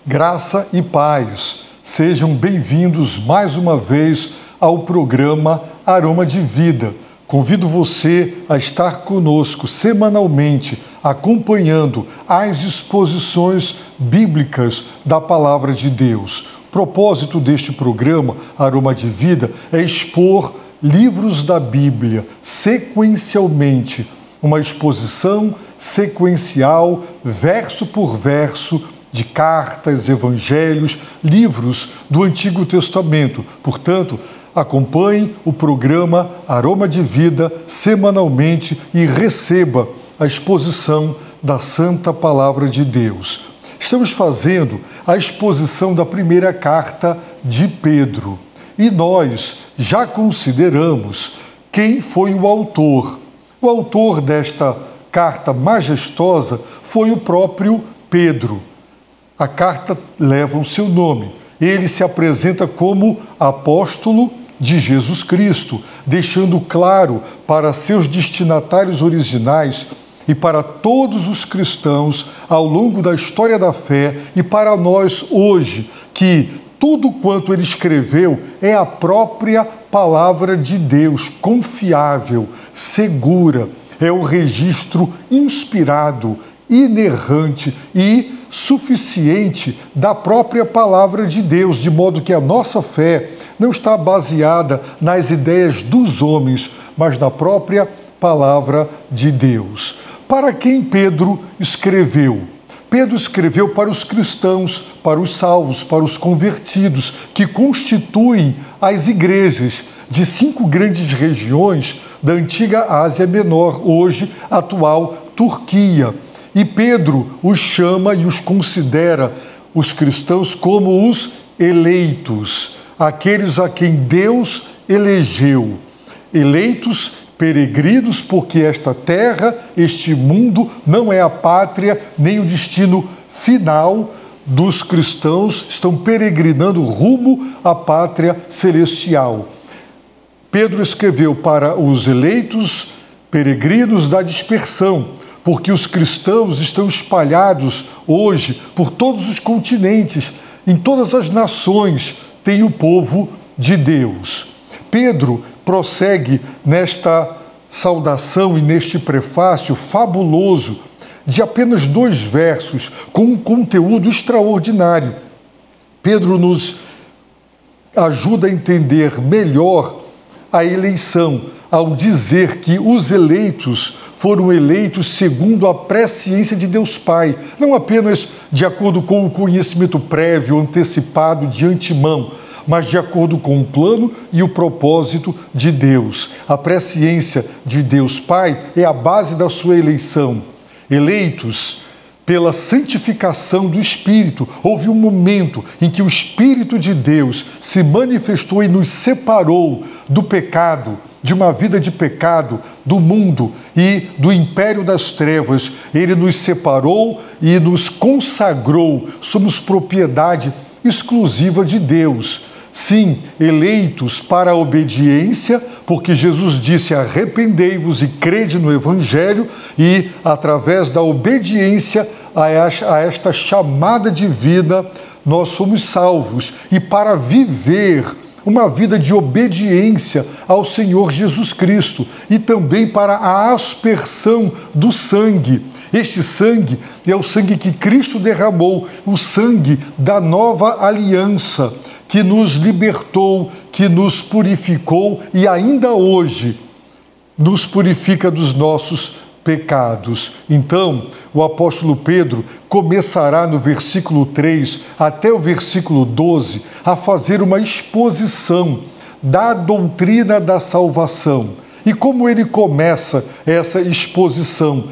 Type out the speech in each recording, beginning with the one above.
Graça e paz. Sejam bem-vindos mais uma vez ao programa Aroma de Vida. Convido você a estar conosco semanalmente, acompanhando as exposições bíblicas da Palavra de Deus. O propósito deste programa, Aroma de Vida, é expor livros da Bíblia sequencialmente, uma exposição sequencial, verso por verso, de cartas, evangelhos, livros do Antigo Testamento. Portanto, acompanhe o programa Aroma de Vida semanalmente e receba a exposição da Santa Palavra de Deus. Estamos fazendo a exposição da primeira carta de Pedro e nós já consideramos quem foi o autor. O autor desta carta majestosa foi o próprio Pedro. A carta leva o seu nome. Ele se apresenta como apóstolo de Jesus Cristo, deixando claro para seus destinatários originais e para todos os cristãos ao longo da história da fé e para nós hoje, que tudo quanto ele escreveu é a própria palavra de Deus, confiável, segura, é o registro inspirado, inerrante e suficiente da própria palavra de Deus, de modo que a nossa fé não está baseada nas ideias dos homens, mas na própria palavra de Deus. Para quem Pedro escreveu? Pedro escreveu para os cristãos, para os salvos, para os convertidos, que constituem as igrejas de 5 grandes regiões da antiga Ásia Menor, hoje atual Turquia. E Pedro os chama e os considera, os cristãos, como os eleitos, aqueles a quem Deus elegeu. Eleitos, peregrinos, porque esta terra, este mundo, não é a pátria nem o destino final dos cristãos, estão peregrinando rumo à pátria celestial. Pedro escreveu para os eleitos, peregrinos da dispersão, porque os cristãos estão espalhados hoje por todos os continentes, em todas as nações tem o povo de Deus. Pedro prossegue nesta saudação e neste prefácio fabuloso de apenas 2 versos, com um conteúdo extraordinário. Pedro nos ajuda a entender melhor a eleição, ao dizer que os eleitos foram eleitos segundo a presciência de Deus Pai, não apenas de acordo com o conhecimento prévio, antecipado de antemão, mas de acordo com o plano e o propósito de Deus. A presciência de Deus Pai é a base da sua eleição. Eleitos pela santificação do Espírito. Houve um momento em que o Espírito de Deus se manifestou e nos separou do pecado, de uma vida de pecado, do mundo e do império das trevas. Ele nos separou e nos consagrou. Somos propriedade exclusiva de Deus. Sim, eleitos para a obediência, porque Jesus disse: arrependei-vos e crede no Evangelho, e através da obediência a esta chamada de vida, nós somos salvos. E para viver uma vida de obediência ao Senhor Jesus Cristo e também para a aspersão do sangue. Este sangue é o sangue que Cristo derramou, o sangue da nova aliança, que nos libertou, que nos purificou e ainda hoje nos purifica dos nossos pecados. Então, o apóstolo Pedro começará no versículo 3 até o versículo 12 a fazer uma exposição da doutrina da salvação. E como ele começa essa exposição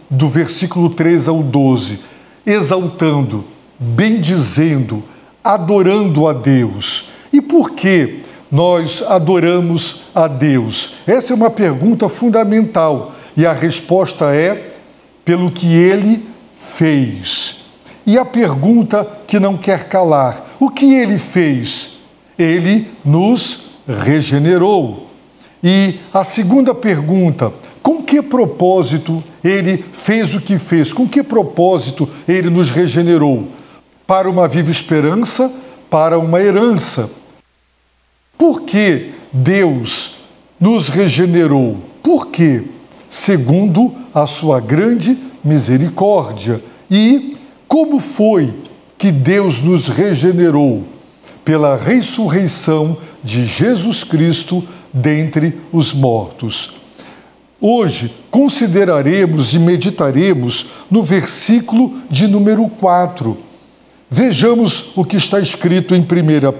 do versículo 3 ao 12? Exaltando, bendizendo, adorando a Deus. E por que nós adoramos a Deus? Essa é uma pergunta fundamental e a resposta é pelo que Ele fez. E a pergunta que não quer calar: o que Ele fez? Ele nos regenerou. E a segunda pergunta: com que propósito Ele fez o que fez? Com que propósito Ele nos regenerou? para uma viva esperança, para uma herança. Por que Deus nos regenerou? Por quê? Segundo a sua grande misericórdia. E como foi que Deus nos regenerou? Pela ressurreição de Jesus Cristo dentre os mortos. Hoje consideraremos e meditaremos no versículo de número 4. Vejamos o que está escrito em 1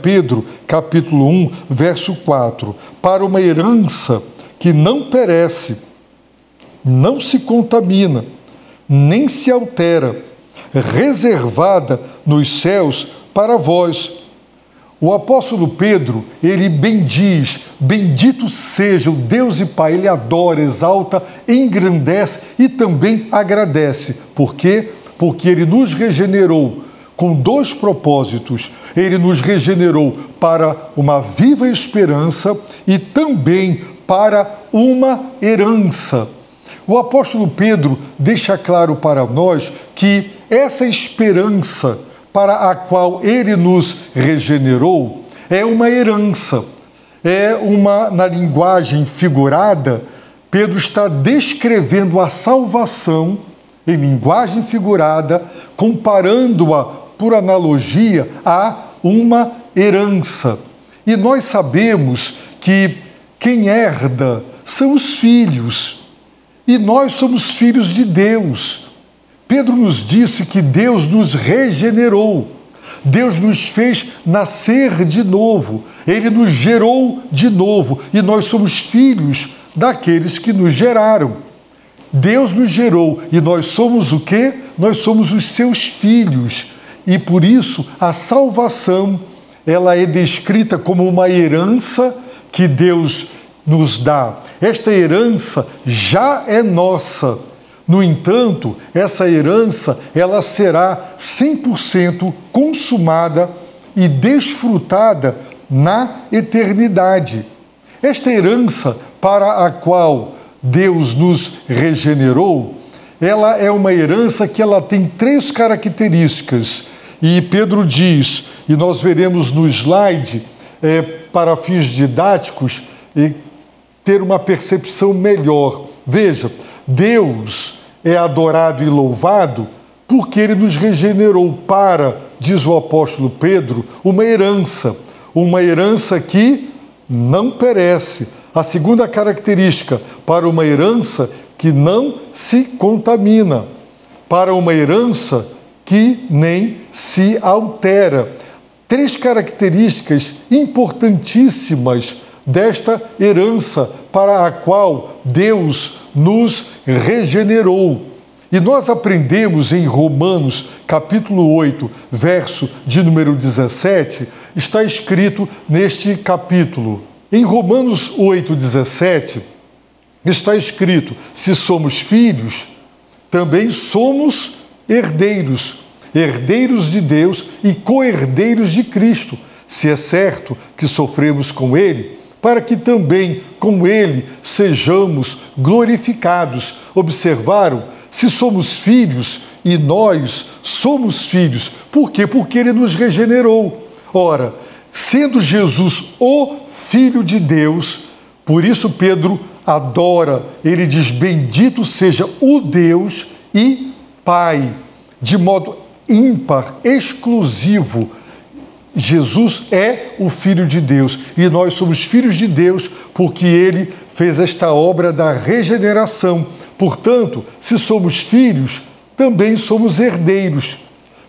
Pedro, capítulo 1, verso 4. Para uma herança que não perece, não se contamina, nem se altera, reservada nos céus para vós. O apóstolo Pedro, ele bendiz, bendito seja o Deus e Pai, ele adora, exalta, engrandece e também agradece. Por quê? Porque ele nos regenerou com dois propósitos. Ele nos regenerou para uma viva esperança e também para uma herança. O apóstolo Pedro deixa claro para nós que essa esperança para a qual ele nos regenerou é uma herança. Na linguagem figurada, Pedro está descrevendo a salvação em linguagem figurada, comparando-a, por analogia, a uma herança. E nós sabemos que quem herda são os filhos. E nós somos filhos de Deus. Pedro nos disse que Deus nos regenerou. Deus nos fez nascer de novo. Ele nos gerou de novo. E nós somos filhos daqueles que nos geraram. Deus nos gerou. E nós somos o quê? Nós somos os seus filhos. E por isso a salvação, ela é descrita como uma herança que Deus nos dá. Esta herança já é nossa. No entanto, essa herança, ela será 100% consumada e desfrutada na eternidade. Esta herança para a qual Deus nos regenerou, ela é uma herança que ela tem 3 características. E Pedro diz, e nós veremos no slide, para fins didáticos, e ter uma percepção melhor. Veja, Deus é adorado e louvado porque Ele nos regenerou para, diz o apóstolo Pedro, uma herança que não perece. A segunda característica, para uma herança que não se contamina, para uma herança que nem se altera. 3 características importantíssimas desta herança para a qual Deus nos regenerou. E nós aprendemos em Romanos, capítulo 8, verso de número 17, está escrito neste capítulo. Em Romanos 8, 17, está escrito: se somos filhos, também somos herdeiros, herdeiros de Deus e co-herdeiros de Cristo, se é certo que sofremos com Ele, para que também com Ele sejamos glorificados. Observaram? Se somos filhos, e nós somos filhos. Por quê? Porque Ele nos regenerou. Ora, sendo Jesus o Filho de Deus, por isso Pedro adora, ele diz: bendito seja o Deus e Pai, de modo ímpar, exclusivo. Jesus é o Filho de Deus e nós somos filhos de Deus porque Ele fez esta obra da regeneração. Portanto, se somos filhos, também somos herdeiros.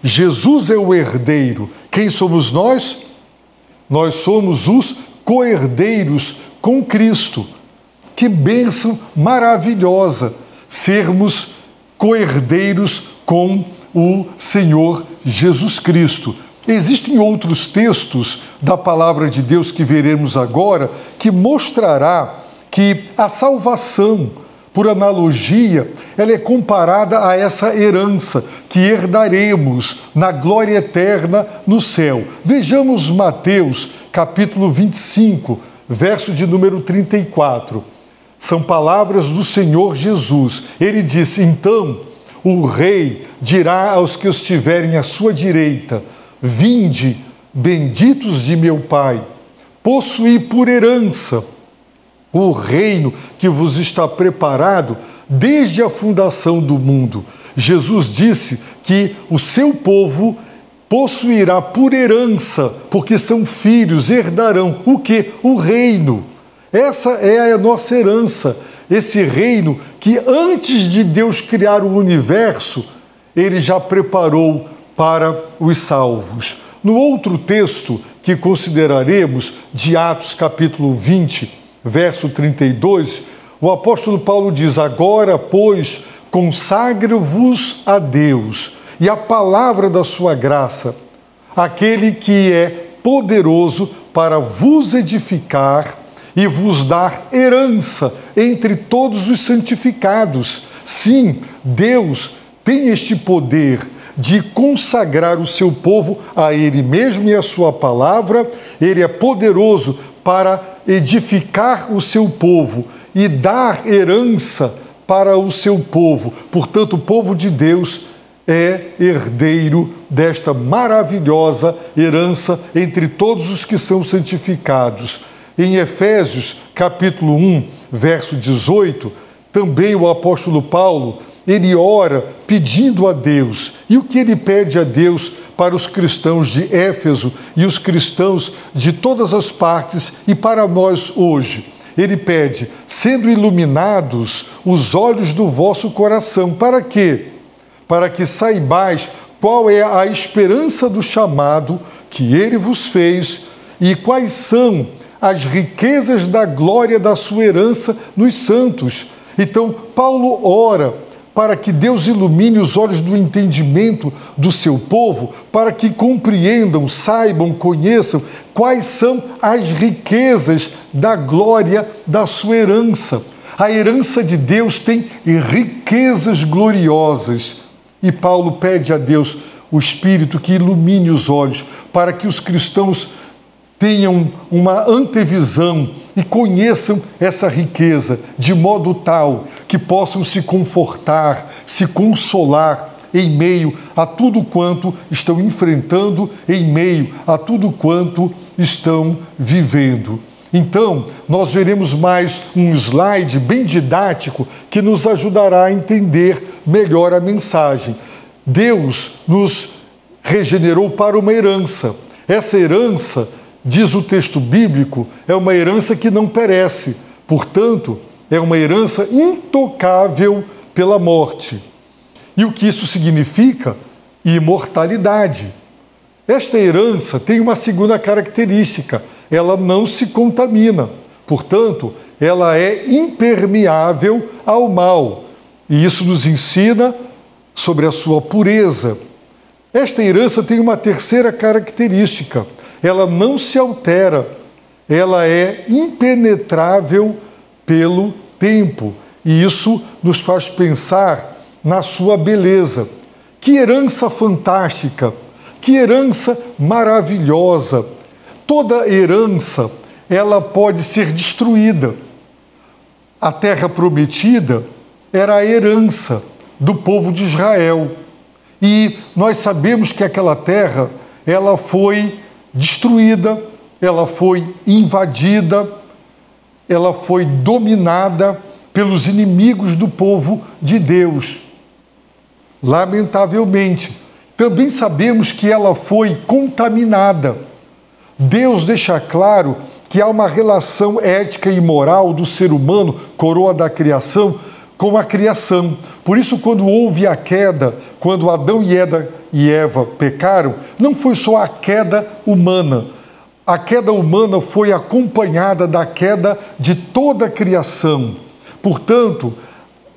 Jesus é o herdeiro. Quem somos nós? Nós somos os co-herdeiros com Cristo. Que bênção maravilhosa sermos co-herdeiros com o Senhor Jesus Cristo. Existem outros textos da palavra de Deus que veremos agora que mostrará que a salvação, por analogia, ela é comparada a essa herança que herdaremos na glória eterna no céu. Vejamos Mateus, capítulo 25, verso de número 34. São palavras do Senhor Jesus. Ele disse: então, o rei dirá aos que estiverem à sua direita: vinde, benditos de meu Pai, possuí por herança o reino que vos está preparado desde a fundação do mundo. Jesus disse que o seu povo possuirá por herança, porque são filhos, herdarão o quê? O reino. Essa é a nossa herança, esse reino que antes de Deus criar o universo, ele já preparou para os salvos. No outro texto que consideraremos, de Atos capítulo 20, verso 32, o apóstolo Paulo diz: agora, pois, consagro-vos a Deus e a palavra da sua graça, aquele que é poderoso para vos edificar e vos dar herança entre todos os santificados. Sim, Deus tem este poder de consagrar o seu povo a Ele mesmo e a sua palavra. Ele é poderoso para edificar o seu povo e dar herança para o seu povo. Portanto, o povo de Deus é herdeiro desta maravilhosa herança entre todos os que são santificados. Em Efésios, capítulo 1, verso 18, também o apóstolo Paulo, ele ora pedindo a Deus. E o que ele pede a Deus para os cristãos de Éfeso e os cristãos de todas as partes e para nós hoje? Ele pede: sendo iluminados os olhos do vosso coração. Para quê? Para que saibais qual é a esperança do chamado que ele vos fez e quais são as riquezas da glória da sua herança nos santos. Então, Paulo ora para que Deus ilumine os olhos do entendimento do seu povo, para que compreendam, saibam, conheçam quais são as riquezas da glória da sua herança. A herança de Deus tem riquezas gloriosas. E Paulo pede a Deus o Espírito que ilumine os olhos, para que os cristãos tenham uma antevisão e conheçam essa riqueza de modo tal que possam se confortar, se consolar em meio a tudo quanto estão enfrentando, em meio a tudo quanto estão vivendo. Então, nós veremos mais um slide bem didático que nos ajudará a entender melhor a mensagem. Deus nos regenerou para uma herança. Essa herança, diz o texto bíblico, é uma herança que não perece. Portanto, é uma herança intocável pela morte. E o que isso significa? Imortalidade. Esta herança tem uma segunda característica: ela não se contamina. Portanto, ela é impermeável ao mal. E isso nos ensina sobre a sua pureza. Esta herança tem uma terceira característica: ela não se altera, ela é impenetrável pelo tempo. E isso nos faz pensar na sua beleza. Que herança fantástica, que herança maravilhosa. Toda herança, ela pode ser destruída. A terra prometida era a herança do povo de Israel. E nós sabemos que aquela terra, ela foi destruída, ela foi invadida, ela foi dominada pelos inimigos do povo de Deus. Lamentavelmente, também sabemos que ela foi contaminada. Deus deixa claro que há uma relação ética e moral do ser humano, coroa da criação, com a criação. Por isso, quando houve a queda, quando Adão e Eva pecaram, não foi só a queda humana. A queda humana foi acompanhada da queda de toda a criação. Portanto,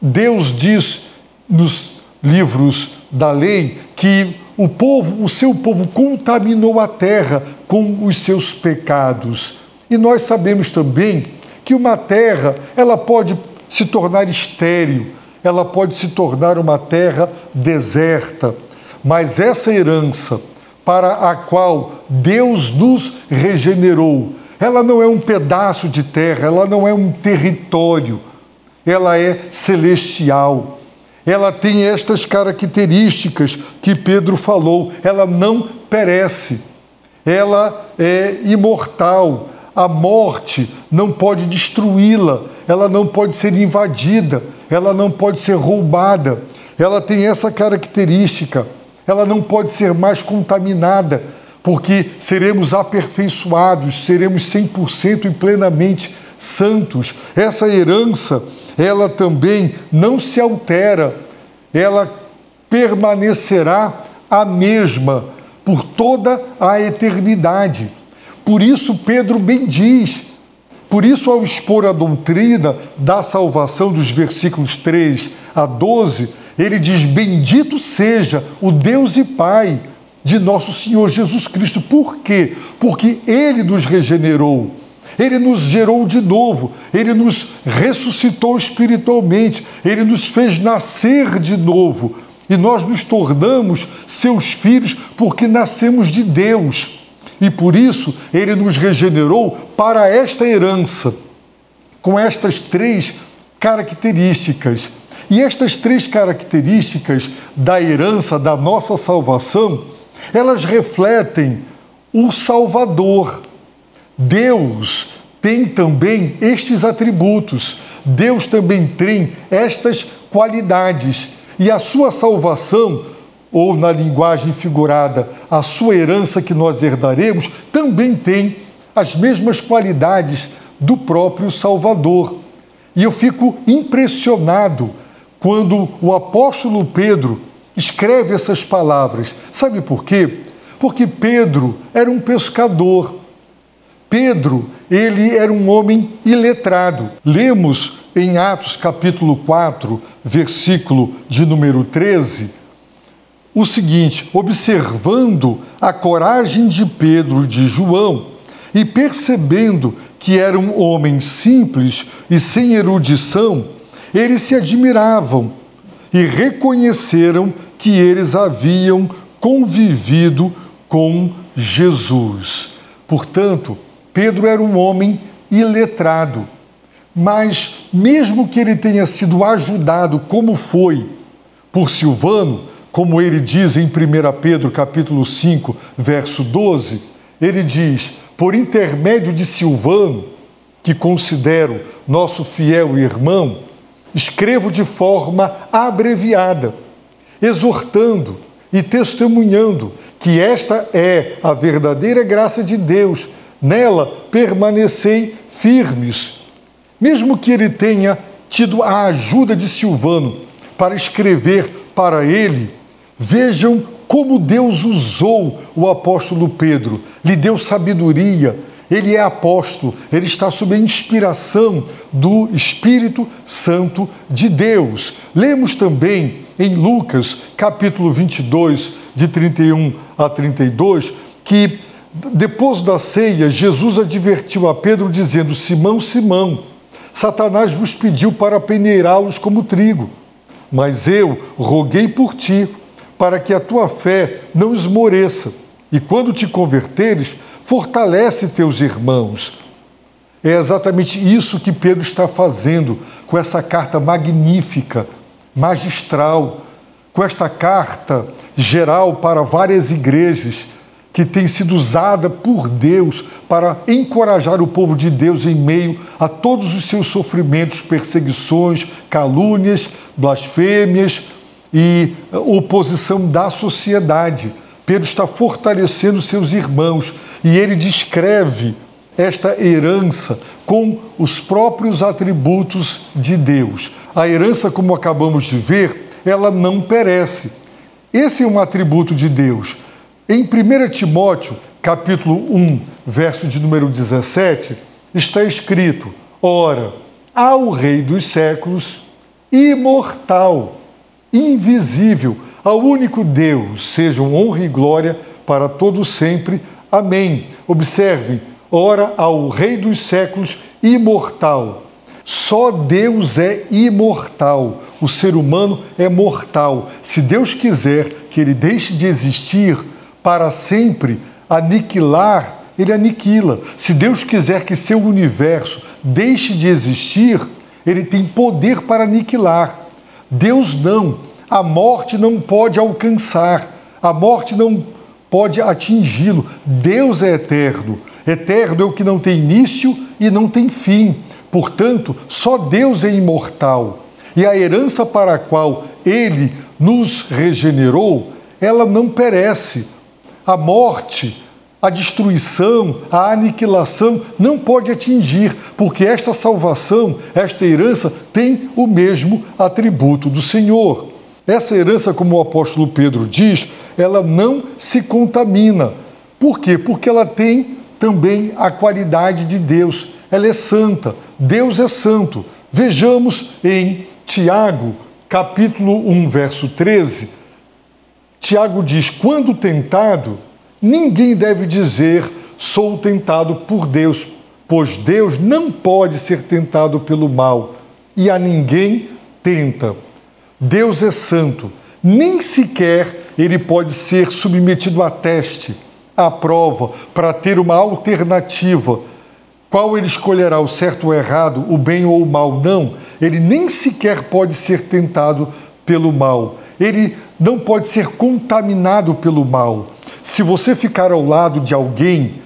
Deus diz nos livros da lei que o seu povo contaminou a terra com os seus pecados. E nós sabemos também que uma terra, ela pode se tornar estéril, ela pode se tornar uma terra deserta. Mas essa herança para a qual Deus nos regenerou, ela não é um pedaço de terra, ela não é um território, ela é celestial. ela tem estas características que Pedro falou. Ela não perece, ela é imortal. A morte não pode destruí-la, ela não pode ser invadida, ela não pode ser roubada. Ela tem essa característica, ela não pode ser mais contaminada, porque seremos aperfeiçoados, seremos 100% e plenamente santos. Essa herança, ela também não se altera, ela permanecerá a mesma por toda a eternidade. Por isso Pedro bem diz, por isso ao expor a doutrina da salvação dos versículos 3 a 12, ele diz: bendito seja o Deus e Pai de nosso Senhor Jesus Cristo. Por quê? Porque Ele nos regenerou, Ele nos gerou de novo, Ele nos ressuscitou espiritualmente, Ele nos fez nascer de novo. E nós nos tornamos seus filhos porque nascemos de Deus. E por isso Ele nos regenerou para esta herança, com estas 3 características. E estas 3 características da herança, da nossa salvação, elas refletem o Salvador. Deus tem também estes atributos, Deus também tem estas qualidades. E a sua salvação, ou na linguagem figurada, a sua herança que nós herdaremos, também tem as mesmas qualidades do próprio Salvador. E eu fico impressionado quando o apóstolo Pedro escreve essas palavras. Sabe por quê? Porque Pedro era um pescador. Pedro, ele era um homem iletrado. Lemos em Atos capítulo 4, versículo de número 13, o seguinte: observando a coragem de Pedro e de João, e percebendo que eram homens simples e sem erudição, eles se admiravam e reconheceram que eles haviam convivido com Jesus. Portanto, Pedro era um homem iletrado, mas mesmo que ele tenha sido ajudado, como foi, por Silvano, como ele diz em 1 Pedro capítulo 5, verso 12, ele diz: por intermédio de Silvano, que considero nosso fiel irmão, escrevo de forma abreviada, exortando e testemunhando que esta é a verdadeira graça de Deus. Nela permanecei firmes. Mesmo que ele tenha tido a ajuda de Silvano para escrever para ele, vejam como Deus usou o apóstolo Pedro, lhe deu sabedoria. Ele é apóstolo, ele está sob a inspiração do Espírito Santo de Deus. Lemos também em Lucas, capítulo 22, de 31 a 32, que depois da ceia, Jesus advertiu a Pedro dizendo: Simão, Simão, Satanás vos pediu para peneirá-los como trigo, mas eu roguei por ti, para que a tua fé não esmoreça, e quando te converteres, fortalece teus irmãos. É exatamente isso que Pedro está fazendo com essa carta magnífica, magistral, com esta carta geral para várias igrejas, que tem sido usada por Deus para encorajar o povo de Deus em meio a todos os seus sofrimentos, perseguições, calúnias, blasfêmias e oposição da sociedade. Pedro está fortalecendo seus irmãos e ele descreve esta herança com os próprios atributos de Deus. A herança, como acabamos de ver, ela não perece. Esse é um atributo de Deus. Em 1 Timóteo, capítulo 1, verso de número 17, está escrito: ora, ao Rei dos séculos, imortal, invisível, ao único Deus, sejam honra e glória para todos sempre. Amém. Observem, ora ao Rei dos séculos, imortal. Só Deus é imortal. O ser humano é mortal. Se Deus quiser que ele deixe de existir para sempre, aniquilar, ele aniquila. Se Deus quiser que seu universo deixe de existir, ele tem poder para aniquilar. Deus não. A morte não pode alcançar, a morte não pode atingi-lo. Deus é eterno. Eterno é o que não tem início e não tem fim. Portanto, só Deus é imortal. E a herança para a qual Ele nos regenerou, ela não perece. A morte, a destruição, a aniquilação não pode atingir, porque esta salvação, esta herança tem o mesmo atributo do Senhor. Essa herança, como o apóstolo Pedro diz, ela não se contamina. Por quê? Porque ela tem também a qualidade de Deus. Ela é santa. Deus é santo. Vejamos em Tiago, capítulo 1, verso 13. Tiago diz: quando tentado, ninguém deve dizer, sou tentado por Deus, pois Deus não pode ser tentado pelo mal, e a ninguém tenta. Deus é santo, nem sequer ele pode ser submetido a teste, à prova, para ter uma alternativa. Qual ele escolherá, o certo ou o errado, o bem ou o mal? Não, ele nem sequer pode ser tentado pelo mal. Ele não pode ser contaminado pelo mal. Se você ficar ao lado de alguém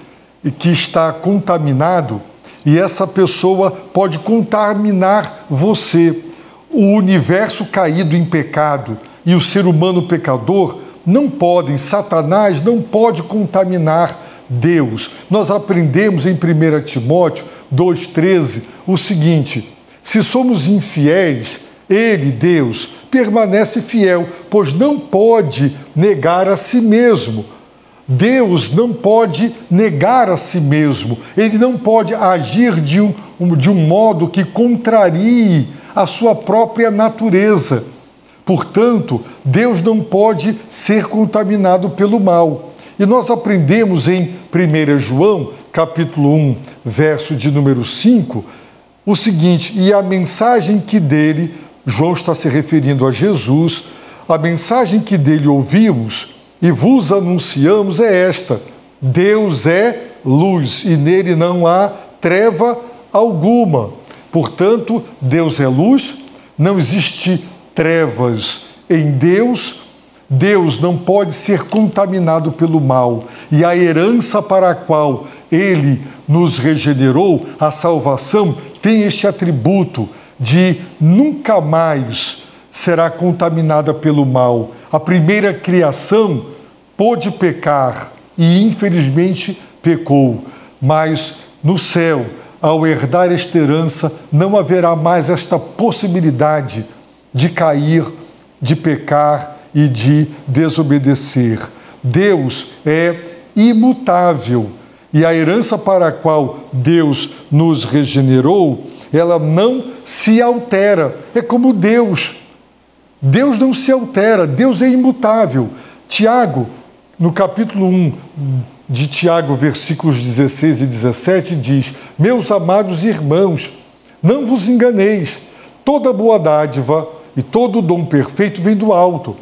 que está contaminado, e essa pessoa pode contaminar você, o universo caído em pecado e o ser humano pecador não podem, Satanás não pode contaminar Deus. Nós aprendemos em 1 Timóteo 2,13 o seguinte: se somos infiéis, Ele, Deus, permanece fiel, pois não pode negar a si mesmo. Deus não pode negar a si mesmo. Ele não pode agir de um modo que contrarie a sua própria natureza. Portanto, Deus não pode ser contaminado pelo mal. E nós aprendemos em 1 João, capítulo 1, verso de número 5, o seguinte: e a mensagem que dele, João está se referindo a Jesus, a mensagem que dele ouvimos e vos anunciamos é esta: Deus é luz e nele não há treva alguma. Portanto, Deus é luz, não existe trevas em Deus. Deus não pode ser contaminado pelo mal. E a herança para a qual Ele nos regenerou, a salvação, tem este atributo de nunca mais será contaminada pelo mal. A primeira criação pôde pecar e infelizmente pecou, mas no céu, ao herdar esta herança, não haverá mais esta possibilidade de cair, de pecar e de desobedecer. Deus é imutável e a herança para a qual Deus nos regenerou, ela não se altera. É como Deus. Deus não se altera, Deus é imutável. Tiago, no capítulo 1 de Tiago, versículos 16 e 17, diz: meus amados irmãos, não vos enganeis, toda boa dádiva e todo dom perfeito vem do alto,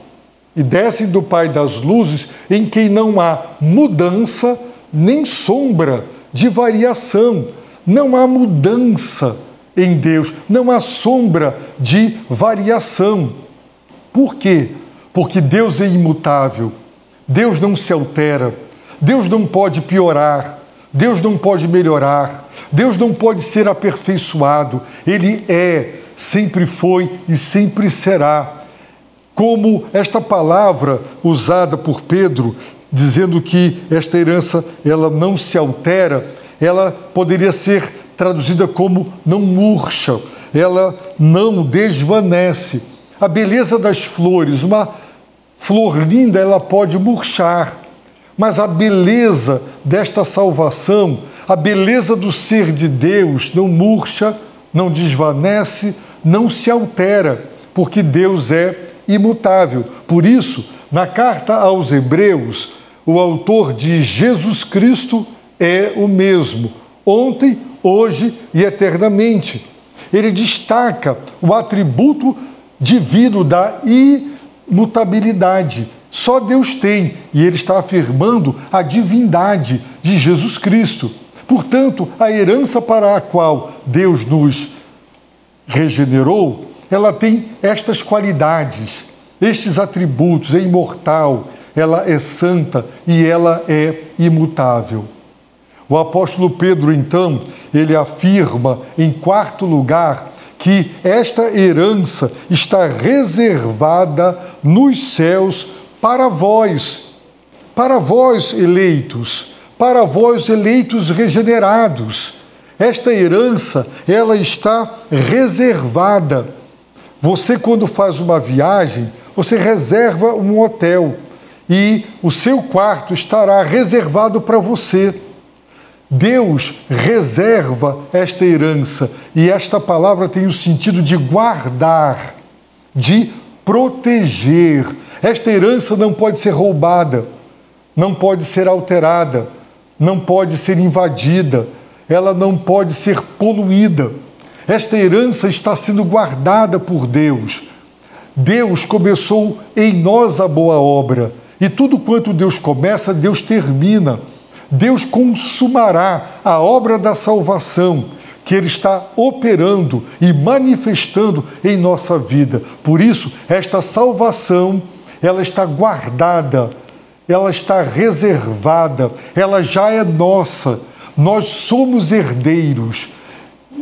e desce do Pai das luzes, em quem não há mudança nem sombra de variação. Não há mudança em Deus, não há sombra de variação. Por quê? Porque Deus é imutável, Deus não se altera, Deus não pode piorar, Deus não pode melhorar, Deus não pode ser aperfeiçoado. Ele é, sempre foi e sempre será. Como esta palavra usada por Pedro, dizendo que esta herança ela não se altera, ela poderia ser traduzida como não murcha, ela não desvanece. A beleza das flores, uma flor linda, ela pode murchar, mas a beleza desta salvação, a beleza do ser de Deus não murcha, não desvanece, não se altera, porque Deus é imutável. Por isso, na carta aos Hebreus, o autor diz: Jesus Cristo é o mesmo, ontem, hoje e eternamente. Ele destaca o atributo divino da imutabilidade. Só Deus tem, e ele está afirmando a divindade de Jesus Cristo. Portanto, a herança para a qual Deus nos regenerou, ela tem estas qualidades, estes atributos, é imortal, ela é santa e ela é imutável. O apóstolo Pedro, então, ele afirma, em quarto lugar, que esta herança está reservada nos céus para vós eleitos, para vós eleitos regenerados. Esta herança, ela está reservada. Você, quando faz uma viagem, você reserva um hotel e o seu quarto estará reservado para você. Deus reserva esta herança e esta palavra tem o sentido de guardar, de proteger. Esta herança não pode ser roubada, não pode ser alterada, não pode ser invadida, ela não pode ser poluída. Esta herança está sendo guardada por Deus. Deus começou em nós a boa obra e tudo quanto Deus começa, Deus termina. Deus consumará a obra da salvação que Ele está operando e manifestando em nossa vida. Por isso, esta salvação, ela está guardada, ela está reservada, ela já é nossa. Nós somos herdeiros,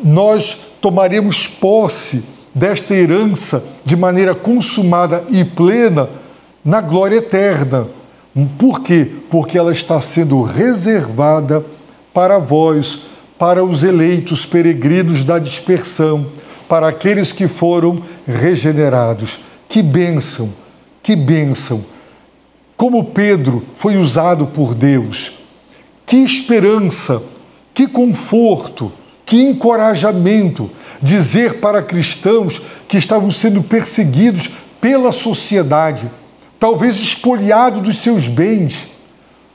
nós tomaremos posse desta herança de maneira consumada e plena na glória eterna. Por quê? Porque ela está sendo reservada para vós, para os eleitos peregrinos da dispersão, para aqueles que foram regenerados. Que bênção! Que bênção! Como Pedro foi usado por Deus. Que esperança, que conforto, que encorajamento dizer para cristãos que estavam sendo perseguidos pela sociedade, talvez espoliado dos seus bens,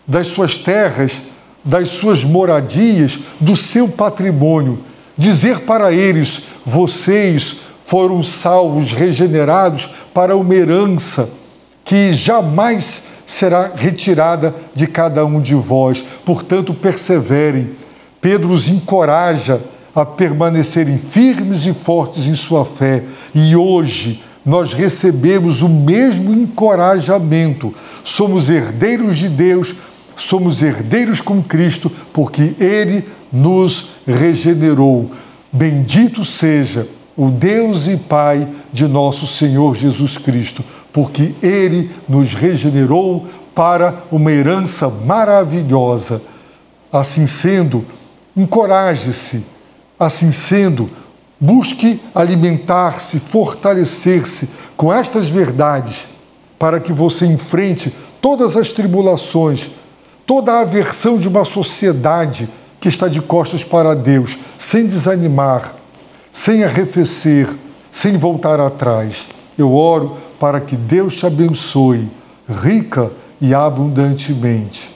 das suas terras, das suas moradias, do seu patrimônio. Dizer para eles, vocês foram salvos, regenerados para uma herança que jamais será retirada de cada um de vós. Portanto, perseverem. Pedro os encoraja a permanecerem firmes e fortes em sua fé. E hoje nós recebemos o mesmo encorajamento. Somos herdeiros de Deus, somos herdeiros com Cristo, porque Ele nos regenerou. Bendito seja o Deus e Pai de nosso Senhor Jesus Cristo, porque Ele nos regenerou para uma herança maravilhosa. Assim sendo, encoraje-se. Assim sendo, busque alimentar-se, fortalecer-se com estas verdades, para que você enfrente todas as tribulações, toda a aversão de uma sociedade que está de costas para Deus, sem desanimar, sem arrefecer, sem voltar atrás. Eu oro para que Deus te abençoe, rica e abundantemente.